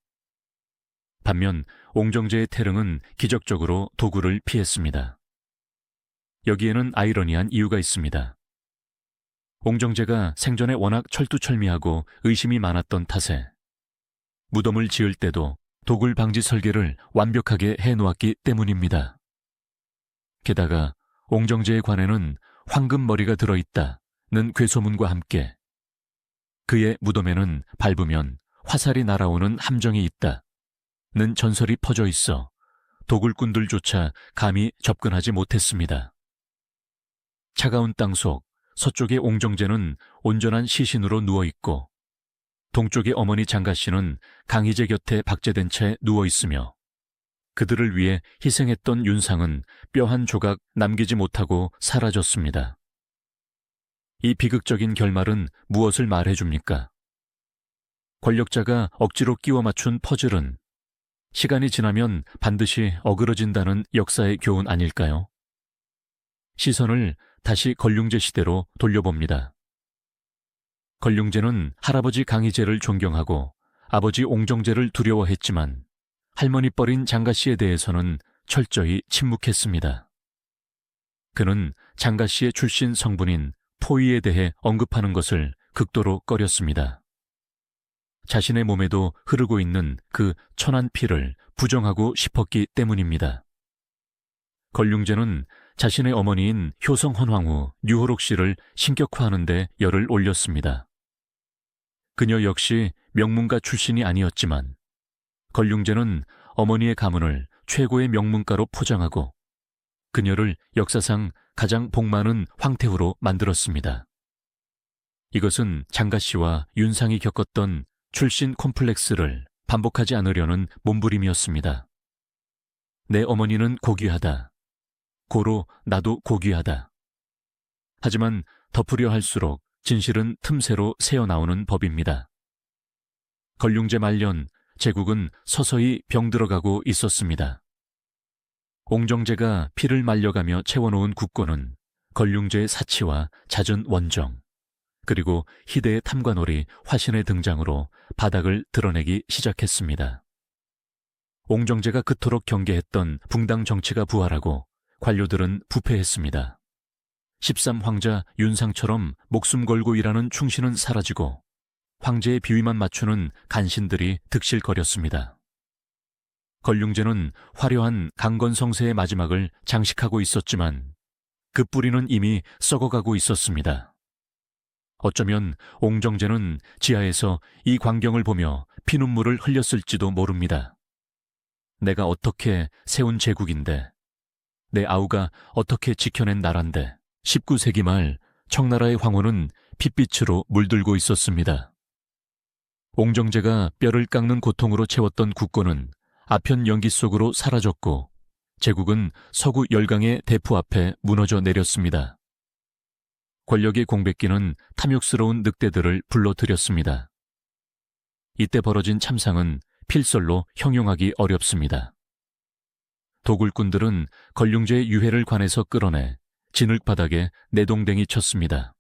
반면 옹정제의 태릉은 기적적으로 도굴을 피했습니다. 여기에는 아이러니한 이유가 있습니다. 옹정제가 생전에 워낙 철두철미하고 의심이 많았던 탓에 무덤을 지을 때도 도굴 방지 설계를 완벽하게 해놓았기 때문입니다. 게다가 옹정제의 관에는 황금머리가 들어있다는 괴소문과 함께 그의 무덤에는 밟으면 화살이 날아오는 함정이 있다는 전설이 퍼져 있어 도굴꾼들조차 감히 접근하지 못했습니다. 차가운 땅속 서쪽의 옹정제는 온전한 시신으로 누워있고 동쪽의 어머니 장가씨는 강희제 곁에 박제된 채 누워있으며 그들을 위해 희생했던 윤상은 뼈 한 조각 남기지 못하고 사라졌습니다. 이 비극적인 결말은 무엇을 말해줍니까? 권력자가 억지로 끼워 맞춘 퍼즐은 시간이 지나면 반드시 어그러진다는 역사의 교훈 아닐까요? 시선을 다시 걸륭제 시대로 돌려봅니다. 걸륭제는 할아버지 강희제를 존경하고 아버지 옹정제를 두려워했지만 할머니 뻘인 장가씨에 대해서는 철저히 침묵했습니다. 그는 장가씨의 출신 성분인 포위에 대해 언급하는 것을 극도로 꺼렸습니다. 자신의 몸에도 흐르고 있는 그 천한 피를 부정하고 싶었기 때문입니다. 걸륭제는 자신의 어머니인 효성헌황후 류호록 씨를 신격화하는 데 열을 올렸습니다. 그녀 역시 명문가 출신이 아니었지만 걸륭제는 어머니의 가문을 최고의 명문가로 포장하고 그녀를 역사상 가장 복 많은 황태후로 만들었습니다. 이것은 장가씨와 윤상이 겪었던 출신 콤플렉스를 반복하지 않으려는 몸부림이었습니다. 내 어머니는 고귀하다. 고로 나도 고귀하다. 하지만 덮으려 할수록 진실은 틈새로 새어나오는 법입니다. 걸륭제 말년 제국은 서서히 병들어가고 있었습니다. 옹정제가 피를 말려가며 채워놓은 국고는 걸륭제의 사치와 잦은 원정, 그리고 희대의 탐관오리 화신의 등장으로 바닥을 드러내기 시작했습니다. 옹정제가 그토록 경계했던 붕당 정치가 부활하고 관료들은 부패했습니다. 13황자 윤상처럼 목숨 걸고 일하는 충신은 사라지고 황제의 비위만 맞추는 간신들이 득실거렸습니다. 걸륭제는 화려한 강건성세의 마지막을 장식하고 있었지만 그 뿌리는 이미 썩어가고 있었습니다. 어쩌면 옹정제는 지하에서 이 광경을 보며 피눈물을 흘렸을지도 모릅니다. 내가 어떻게 세운 제국인데, 내 아우가 어떻게 지켜낸 나라인데. 19세기 말 청나라의 황후는 핏빛으로 물들고 있었습니다. 옹정제가 뼈를 깎는 고통으로 채웠던 국고는 아편 연기 속으로 사라졌고 제국은 서구 열강의 대포 앞에 무너져 내렸습니다. 권력의 공백기는 탐욕스러운 늑대들을 불러들였습니다. 이때 벌어진 참상은 필설로 형용하기 어렵습니다. 도굴꾼들은 걸륭제의 유해를 관에서 끌어내 진흙바닥에 내동댕이 쳤습니다.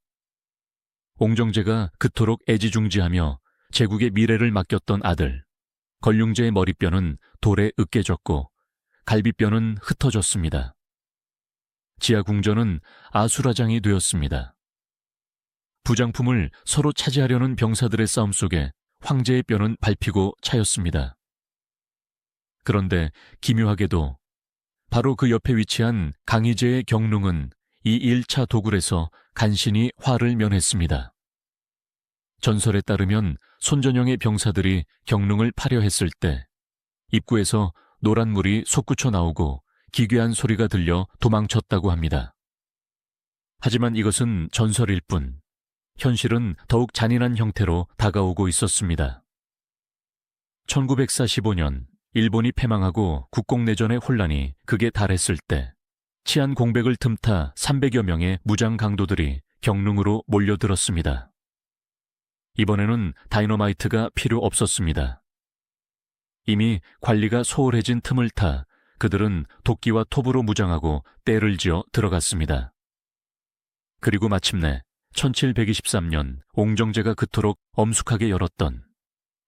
옹정제가 그토록 애지중지하며 제국의 미래를 맡겼던 아들, 걸륭제의 머리뼈는 돌에 으깨졌고 갈비뼈는 흩어졌습니다. 지하궁전은 아수라장이 되었습니다. 부장품을 서로 차지하려는 병사들의 싸움 속에 황제의 뼈는 밟히고 차였습니다. 그런데 기묘하게도 바로 그 옆에 위치한 강희제의 경릉은 이 1차 도굴에서 간신히 화를 면했습니다. 전설에 따르면 손전형의 병사들이 경릉을 파려 했을 때 입구에서 노란 물이 솟구쳐 나오고 기괴한 소리가 들려 도망쳤다고 합니다. 하지만 이것은 전설일 뿐 현실은 더욱 잔인한 형태로 다가오고 있었습니다. 1945년 일본이 패망하고 국공내전의 혼란이 극에 달했을 때 치안 공백을 틈타 300여 명의 무장 강도들이 경릉으로 몰려들었습니다. 이번에는 다이너마이트가 필요 없었습니다. 이미 관리가 소홀해진 틈을 타 그들은 도끼와 톱으로 무장하고 떼를 지어 들어갔습니다. 그리고 마침내 1723년 옹정제가 그토록 엄숙하게 열었던,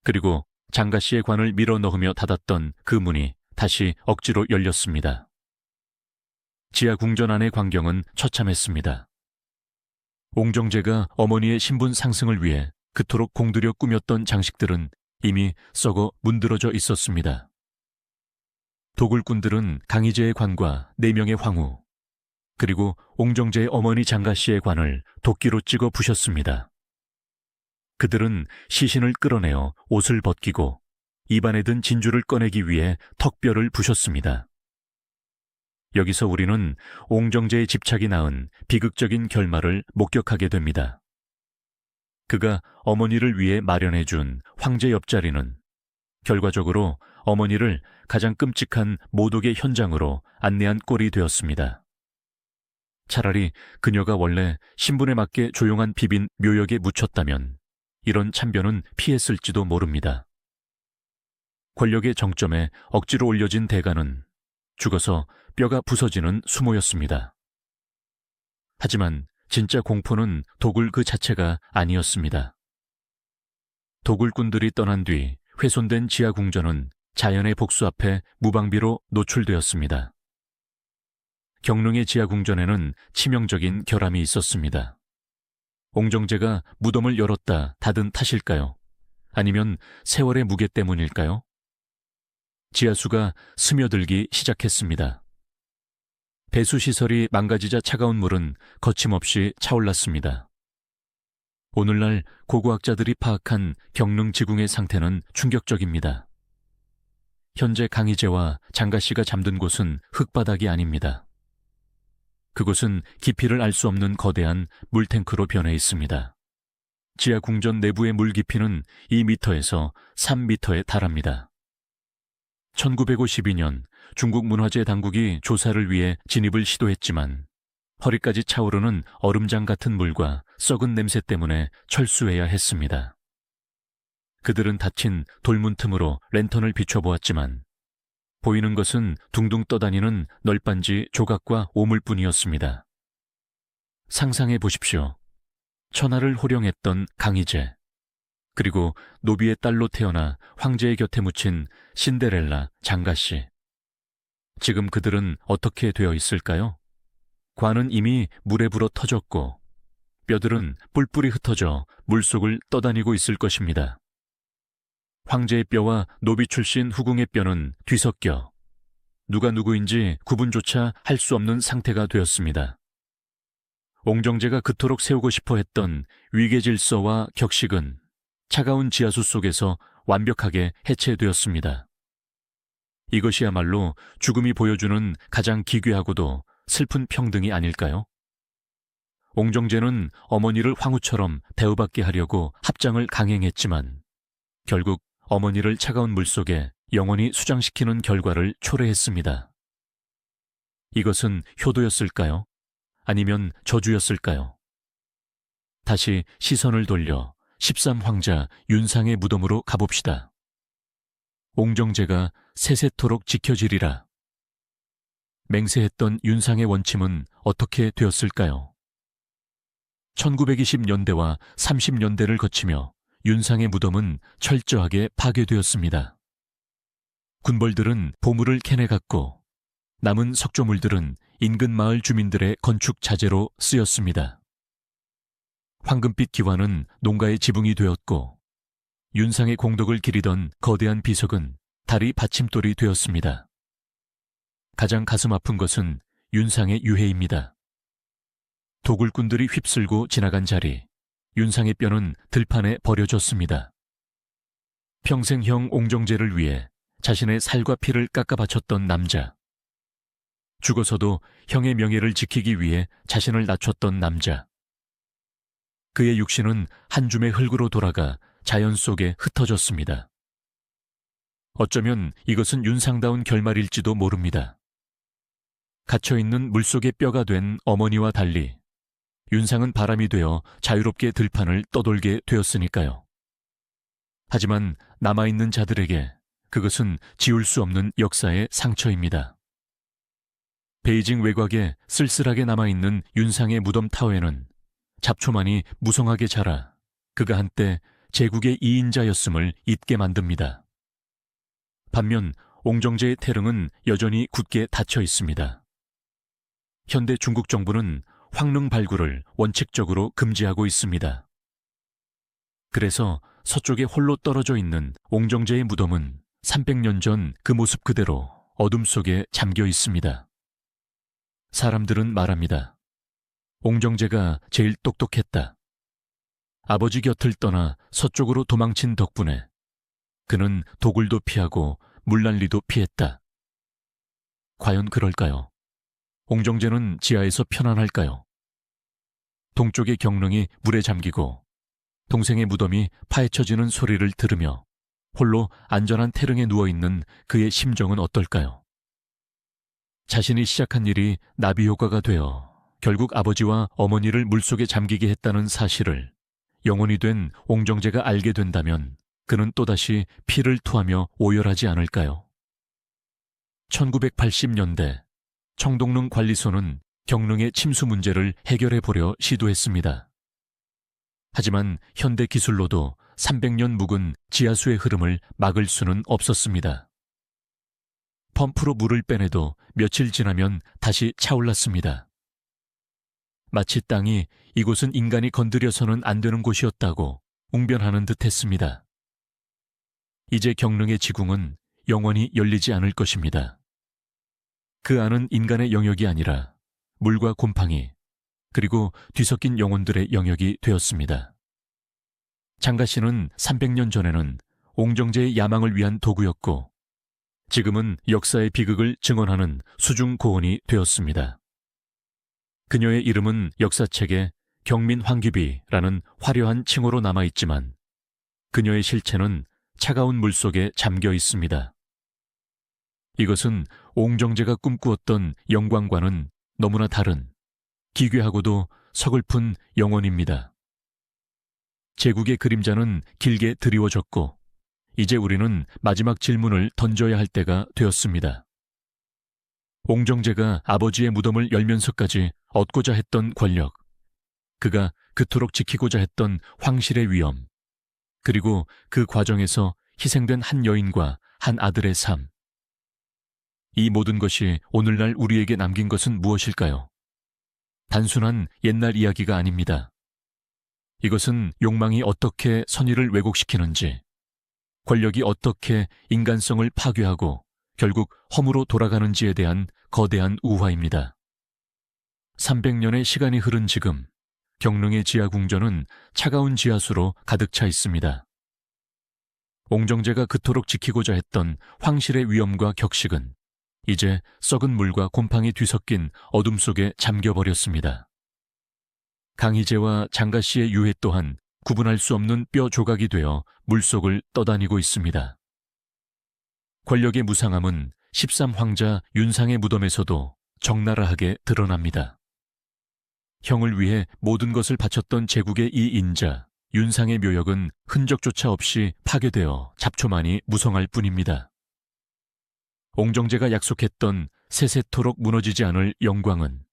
그리고 장가씨의 관을 밀어넣으며 닫았던 그 문이 다시 억지로 열렸습니다. 지하 궁전 안의 광경은 처참했습니다. 옹정제가 어머니의 신분 상승을 위해 그토록 공들여 꾸몄던 장식들은 이미 썩어 문드러져 있었습니다. 도굴꾼들은 강희제의 관과 4명의 황후, 그리고 옹정제의 어머니 장가씨의 관을 도끼로 찍어 부셨습니다. 그들은 시신을 끌어내어 옷을 벗기고 입안에 든 진주를 꺼내기 위해 턱뼈를 부셨습니다. 여기서 우리는 옹정제의 집착이 낳은 비극적인 결말을 목격하게 됩니다. 그가 어머니를 위해 마련해준 황제 옆자리는 결과적으로 어머니를 가장 끔찍한 모독의 현장으로 안내한 꼴이 되었습니다. 차라리 그녀가 원래 신분에 맞게 조용한 비빈 묘역에 묻혔다면 이런 참변은 피했을지도 모릅니다. 권력의 정점에 억지로 올려진 대가는 죽어서 뼈가 부서지는 수모였습니다. 하지만 진짜 공포는 도굴 그 자체가 아니었습니다. 도굴꾼들이 떠난 뒤 훼손된 지하 궁전은 자연의 복수 앞에 무방비로 노출되었습니다. 경릉의 지하 궁전에는 치명적인 결함이 있었습니다. 옹정제가 무덤을 열었다 닫은 탓일까요? 아니면 세월의 무게 때문일까요? 지하수가 스며들기 시작했습니다. 배수시설이 망가지자 차가운 물은 거침없이 차올랐습니다. 오늘날 고고학자들이 파악한 경릉 지궁의 상태는 충격적입니다. 현재 강희제와 장가씨가 잠든 곳은 흙바닥이 아닙니다. 그곳은 깊이를 알 수 없는 거대한 물탱크로 변해 있습니다. 지하 궁전 내부의 물 깊이는 2m에서 3m에 달합니다. 1952년 중국 문화재 당국이 조사를 위해 진입을 시도했지만 허리까지 차오르는 얼음장 같은 물과 썩은 냄새 때문에 철수해야 했습니다. 그들은 닫힌 돌문 틈으로 랜턴을 비춰보았지만 보이는 것은 둥둥 떠다니는 널빤지 조각과 오물뿐이었습니다. 상상해 보십시오. 천하를 호령했던 강희제, 그리고 노비의 딸로 태어나 황제의 곁에 묻힌 신데렐라 장가씨. 지금 그들은 어떻게 되어 있을까요? 관은 이미 물에 불어 터졌고 뼈들은 뿔뿔이 흩어져 물속을 떠다니고 있을 것입니다. 황제의 뼈와 노비 출신 후궁의 뼈는 뒤섞여 누가 누구인지 구분조차 할 수 없는 상태가 되었습니다. 옹정제가 그토록 세우고 싶어 했던 위계 질서와 격식은 차가운 지하수 속에서 완벽하게 해체되었습니다. 이것이야말로 죽음이 보여주는 가장 기괴하고도 슬픈 평등이 아닐까요? 옹정제는 어머니를 황후처럼 대우받게 하려고 합장을 강행했지만 결국 어머니를 차가운 물속에 영원히 수장시키는 결과를 초래했습니다. 이것은 효도였을까요? 아니면 저주였을까요? 다시 시선을 돌려 13황자 윤상의 무덤으로 가봅시다. 옹정제가 세세토록 지켜지리라. 맹세했던 윤상의 원침은 어떻게 되었을까요? 1920년대와 30년대를 거치며 윤상의 무덤은 철저하게 파괴되었습니다. 군벌들은 보물을 캐내갔고 남은 석조물들은 인근 마을 주민들의 건축 자재로 쓰였습니다. 황금빛 기와는 농가의 지붕이 되었고 윤상의 공덕을 기리던 거대한 비석은 다리 받침돌이 되었습니다. 가장 가슴 아픈 것은 윤상의 유해입니다. 도굴꾼들이 휩쓸고 지나간 자리, 윤상의 뼈는 들판에 버려졌습니다. 평생형 옹정제를 위해 자신의 살과 피를 깎아 바쳤던 남자. 죽어서도 형의 명예를 지키기 위해 자신을 낮췄던 남자. 그의 육신은 한 줌의 흙으로 돌아가 자연 속에 흩어졌습니다. 어쩌면 이것은 윤상다운 결말일지도 모릅니다. 갇혀있는 물속의 뼈가 된 어머니와 달리 윤상은 바람이 되어 자유롭게 들판을 떠돌게 되었으니까요. 하지만 남아있는 자들에게 그것은 지울 수 없는 역사의 상처입니다. 베이징 외곽에 쓸쓸하게 남아있는 윤상의 무덤 타워에는 잡초만이 무성하게 자라 그가 한때 제국의 2인자였음을 잊게 만듭니다. 반면 옹정제의 태릉은 여전히 굳게 닫혀 있습니다. 현대 중국 정부는 황릉 발굴을 원칙적으로 금지하고 있습니다. 그래서 서쪽에 홀로 떨어져 있는 옹정제의 무덤은 300년 전 그 모습 그대로 어둠 속에 잠겨 있습니다. 사람들은 말합니다. 옹정제가 제일 똑똑했다. 아버지 곁을 떠나 서쪽으로 도망친 덕분에 그는 도굴도 피하고 물난리도 피했다. 과연 그럴까요? 옹정제는 지하에서 편안할까요? 동쪽의 경릉이 물에 잠기고 동생의 무덤이 파헤쳐지는 소리를 들으며 홀로 안전한 태릉에 누워있는 그의 심정은 어떨까요? 자신이 시작한 일이 나비 효과가 되어 결국 아버지와 어머니를 물속에 잠기게 했다는 사실을 영혼이 된 옹정제가 알게 된다면 그는 또다시 피를 토하며 오열하지 않을까요? 1980년대 청동릉 관리소는 경릉의 침수 문제를 해결해 보려 시도했습니다. 하지만 현대 기술로도 300년 묵은 지하수의 흐름을 막을 수는 없었습니다. 펌프로 물을 빼내도 며칠 지나면 다시 차올랐습니다. 마치 땅이 이곳은 인간이 건드려서는 안 되는 곳이었다고 웅변하는 듯 했습니다. 이제 경릉의 지궁은 영원히 열리지 않을 것입니다. 그 안은 인간의 영역이 아니라 물과 곰팡이 그리고 뒤섞인 영혼들의 영역이 되었습니다. 장가씨는 300년 전에는 옹정제의 야망을 위한 도구였고 지금은 역사의 비극을 증언하는 수중 고원이 되었습니다. 그녀의 이름은 역사책에 경민 황귀비라는 화려한 칭호로 남아있지만 그녀의 실체는 차가운 물속에 잠겨 있습니다. 이것은 옹정제가 꿈꾸었던 영광과는 너무나 다른 기괴하고도 서글픈 영혼입니다. 제국의 그림자는 길게 드리워졌고 이제 우리는 마지막 질문을 던져야 할 때가 되었습니다. 옹정제가 아버지의 무덤을 열면서까지 얻고자 했던 권력, 그가 그토록 지키고자 했던 황실의 위엄, 그리고 그 과정에서 희생된 한 여인과 한 아들의 삶. 이 모든 것이 오늘날 우리에게 남긴 것은 무엇일까요? 단순한 옛날 이야기가 아닙니다. 이것은 욕망이 어떻게 선의를 왜곡시키는지, 권력이 어떻게 인간성을 파괴하고 결국 허무로 돌아가는지에 대한 거대한 우화입니다. 300년의 시간이 흐른 지금, 경릉의 지하 궁전은 차가운 지하수로 가득 차 있습니다. 옹정제가 그토록 지키고자 했던 황실의 위엄과 격식은 이제 썩은 물과 곰팡이 뒤섞인 어둠 속에 잠겨버렸습니다. 강희제와 장가씨의 유해 또한 구분할 수 없는 뼈 조각이 되어 물속을 떠다니고 있습니다. 권력의 무상함은 13황자 윤상의 무덤에서도 적나라하게 드러납니다. 형을 위해 모든 것을 바쳤던 제국의 이 인자, 윤상의 묘역은 흔적조차 없이 파괴되어 잡초만이 무성할 뿐입니다. 옹정제가 약속했던 세세토록 무너지지 않을 영광은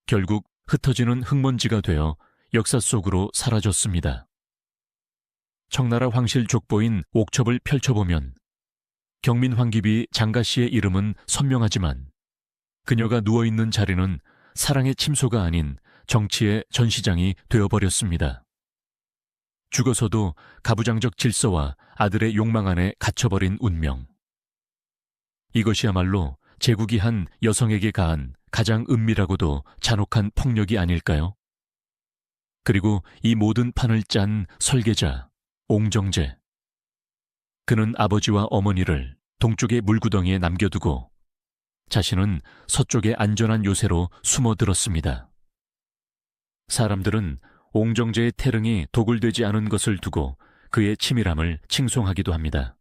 결국 흩어지는 흙먼지가 되어 역사 속으로 사라졌습니다. 청나라 황실 족보인 옥첩을 펼쳐보면 경민 황기비 장가씨의 이름은 선명하지만 그녀가 누워있는 자리는 사랑의 침소가 아닌 정치의 전시장이 되어버렸습니다. 죽어서도 가부장적 질서와 아들의 욕망 안에 갇혀버린 운명. 이것이야말로 제국이 한 여성에게 가한 가장 은밀하고도 잔혹한 폭력이 아닐까요? 그리고 이 모든 판을 짠 설계자, 옹정제. 그는 아버지와 어머니를 동쪽의 물구덩이에 남겨두고 자신은 서쪽의 안전한 요새로 숨어들었습니다. 사람들은 옹정제의 태릉이 도굴되지 않은 것을 두고 그의 치밀함을 칭송하기도 합니다.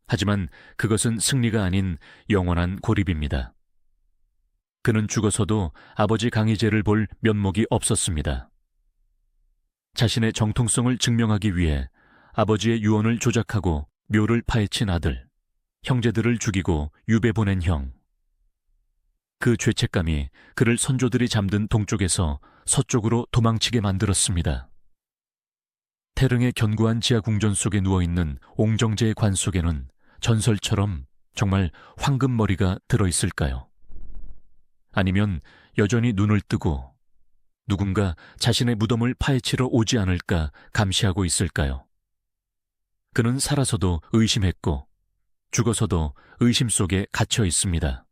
하지만 그것은 승리가 아닌 영원한 고립입니다. 그는 죽어서도 아버지 강희제를 볼 면목이 없었습니다. 자신의 정통성을 증명하기 위해 아버지의 유언을 조작하고 묘를 파헤친 아들, 형제들을 죽이고 유배 보낸 형. 그 죄책감이 그를 선조들이 잠든 동쪽에서 서쪽으로 도망치게 만들었습니다. 태릉의 견고한 지하 궁전 속에 누워있는 옹정제의 관 속에는 전설처럼 정말 황금머리가 들어있을까요? 아니면 여전히 눈을 뜨고 누군가 자신의 무덤을 파헤치러 오지 않을까 감시하고 있을까요? 그는 살아서도 의심했고 죽어서도 의심 속에 갇혀 있습니다.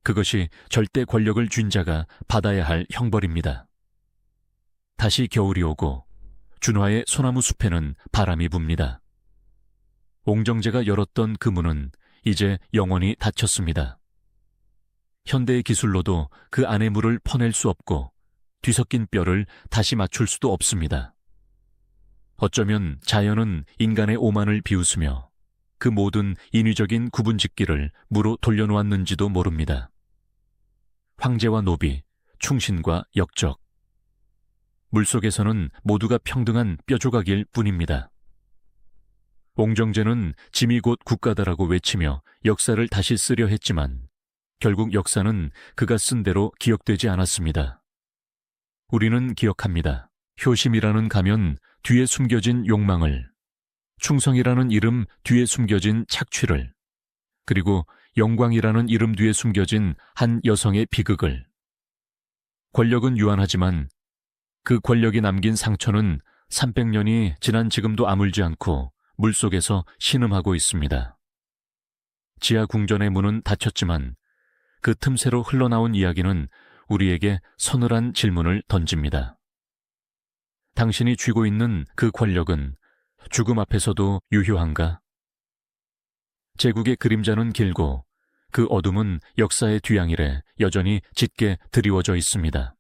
그것이 절대 권력을 쥔 자가 받아야 할 형벌입니다. 다시 겨울이 오고 준화의 소나무 숲에는 바람이 붑니다. 옹정제가 열었던 그 문은 이제 영원히 닫혔습니다. 현대의 기술로도 그 안의 물을 퍼낼 수 없고 뒤섞인 뼈를 다시 맞출 수도 없습니다. 어쩌면 자연은 인간의 오만을 비웃으며 그 모든 인위적인 구분짓기를 무로 돌려놓았는지도 모릅니다. 황제와 노비, 충신과 역적. 물속에서는 모두가 평등한 뼈조각일 뿐입니다. 옹정제는 짐이 곧 국가다라고 외치며 역사를 다시 쓰려 했지만 결국 역사는 그가 쓴 대로 기억되지 않았습니다. 우리는 기억합니다. 효심이라는 가면 뒤에 숨겨진 욕망을, 충성이라는 이름 뒤에 숨겨진 착취를, 그리고 영광이라는 이름 뒤에 숨겨진 한 여성의 비극을. 권력은 유한하지만 그 권력이 남긴 상처는 300년이 지난 지금도 아물지 않고 물속에서 신음하고 있습니다. 지하 궁전의 문은 닫혔지만 그 틈새로 흘러나온 이야기는 우리에게 서늘한 질문을 던집니다. 당신이 쥐고 있는 그 권력은 죽음 앞에서도 유효한가? 제국의 그림자는 길고 그 어둠은 역사의 뒤양일에 여전히 짙게 드리워져 있습니다.